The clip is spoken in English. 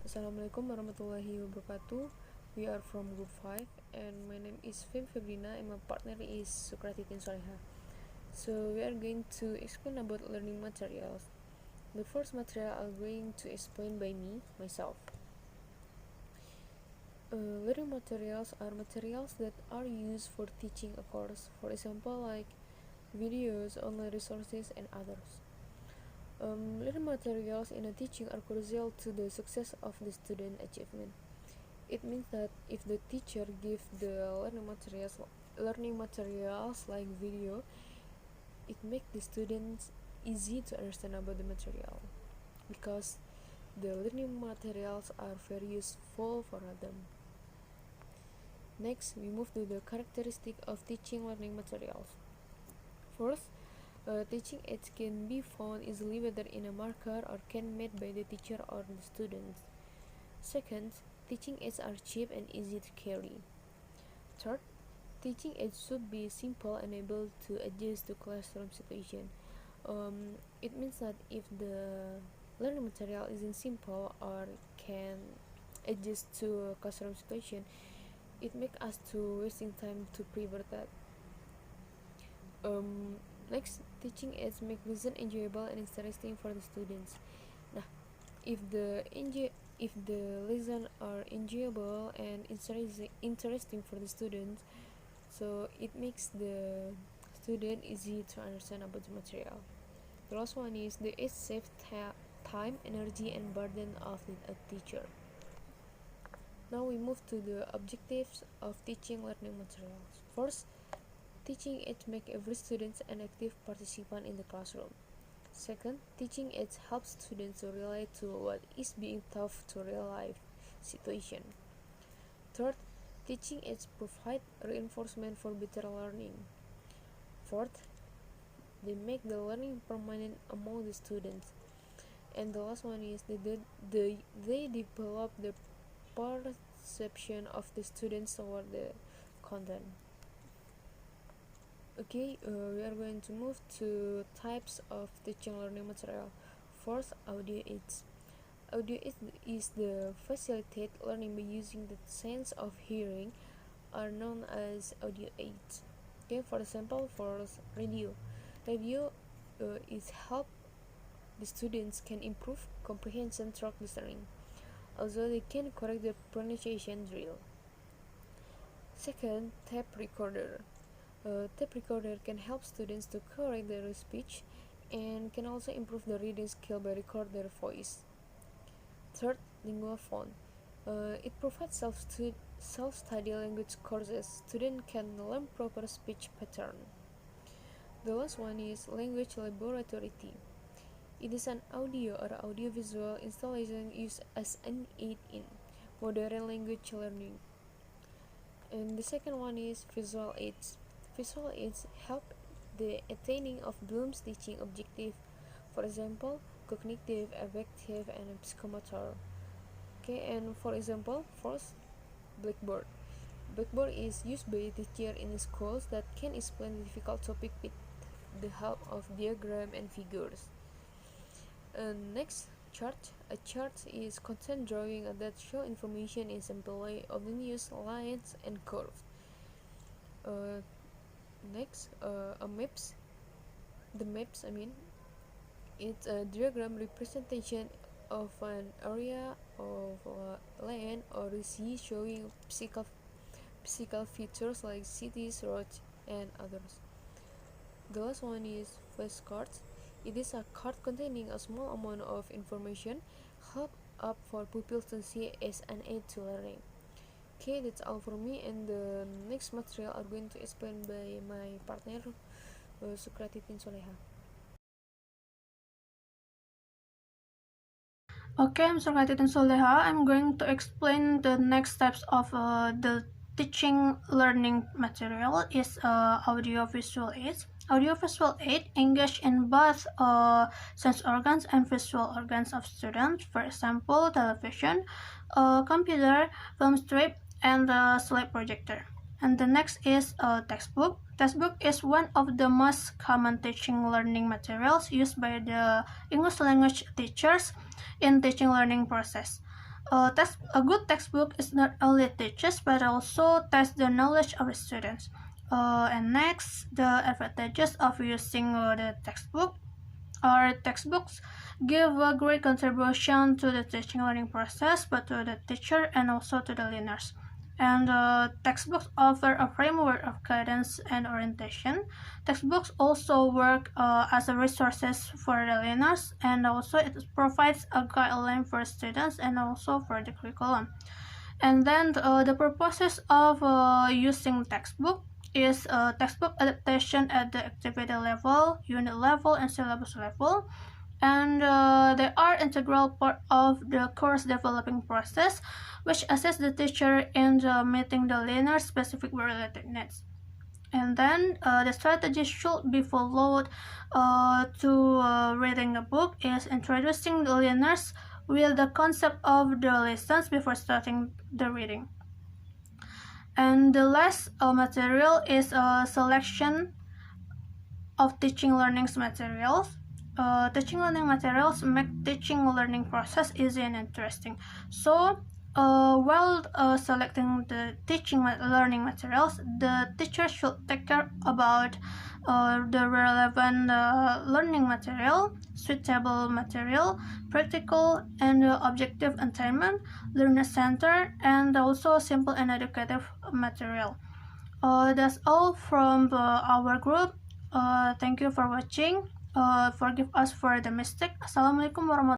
Assalamualaikum warahmatullahi wabarakatuh. We are from group 5 and my name is Febrina and my partner is Sukratitin Soleha. So we are going to explain about learning materials. The first material I'm going to explain by myself. Learning materials are materials that are used for teaching a course, for example like videos, online resources and others. Learning materials in a teaching are crucial to the success of the student achievement. It means that if the teacher gives the learning materials like video, it makes the students easy to understand about the material because the learning materials are very useful for them. Next, we move to the characteristic of teaching learning materials. First, teaching aids can be found easily whether in a marker or can made by the teacher or the students. Second, teaching aids are cheap and easy to carry. Third, teaching aids should be simple and able to adjust to classroom situation. It means that if the learning material isn't simple or can adjust to a classroom situation, it makes us to wasting time to prepare that. Next, teaching aids make lesson enjoyable and interesting for the students. Nah, if the lesson are enjoyable and interesting for the students, so it makes the student easy to understand about the material. The last one is the aids save time, energy and burden of a teacher. Now we move to the objectives of teaching learning materials. First, teaching aids make every student an active participant in the classroom. Second, teaching aids help students to relate to what is being taught to real life situation. Third, teaching aids provide reinforcement for better learning. Fourth, they make the learning permanent among the students. And the last one is they develop the perception of the students toward the content. Okay, we are going to move to types of teaching learning material. First, audio aids. Audio aids is the facilitate learning by using the sense of hearing, are known as audio aids. Okay, for example, for radio is help the students can improve comprehension through listening. Also, they can correct the pronunciation drill. Second, tape recorder. Tape recorder can help students to correct their speech and can also improve the reading skill by record their voice. Third, lingua phone. It provides self-study language courses. Students can learn proper speech pattern. The last one is language laboratory. It is an audio or audiovisual installation used as an aid in modern language learning. And the second one is visual aids. Visual aids help the attaining of Bloom's teaching objective, for example, cognitive, affective, and psychomotor. Okay, and for example, first, Blackboard. Blackboard is used by a teacher in schools that can explain the difficult topic with the help of diagram and figures. Next, chart. A chart is content drawing that show information in simple way, often use lines and curves. Next, maps. The maps, it's a diagram representation of an area of land or the sea showing physical features like cities, roads, and others. The last one is flashcards. It is a card containing a small amount of information, help up for pupils to see as an aid to learning. Okay, that's all for me, and the next material are going to explain by my partner, Sukratitin Soleha. Okay, I'm Sukratitin Soleha. I'm going to explain the next steps of the teaching learning material is audiovisual aids. Audiovisual aid engage in both sense organs and visual organs of students, for example, television, computer, film strip, and the slide projector. And the next is a textbook. Textbook is one of the most common teaching learning materials used by the English language teachers in teaching learning process. A good textbook is not only teaches but also tests the knowledge of the students. And next, the advantages of using the textbook. Our textbooks give a great contribution to the teaching learning process, both to the teacher and also to the learners. And textbooks offer a framework of guidance and orientation. Textbooks also work as a resources for the learners, and also it provides a guideline for students and also for the curriculum. And then the purposes of using textbook is textbook adaptation at the activity level, unit level, and syllabus level. And they are integral part of the course developing process, which assists the teacher in meeting the learner's specific related needs. And then the strategy should be followed to reading a book is introducing the learners with the concept of the lessons before starting the reading. And the last material is a selection of teaching learning materials. Teaching learning materials make teaching learning process easy and interesting. So while selecting the teaching learning materials, the teacher should take care about the relevant learning material, suitable material, practical and objective attainment, learner center, and also simple and educative material. That's all from our group. Thank you for watching. Forgive us for the mistake. Assalamualaikum warahmatullahi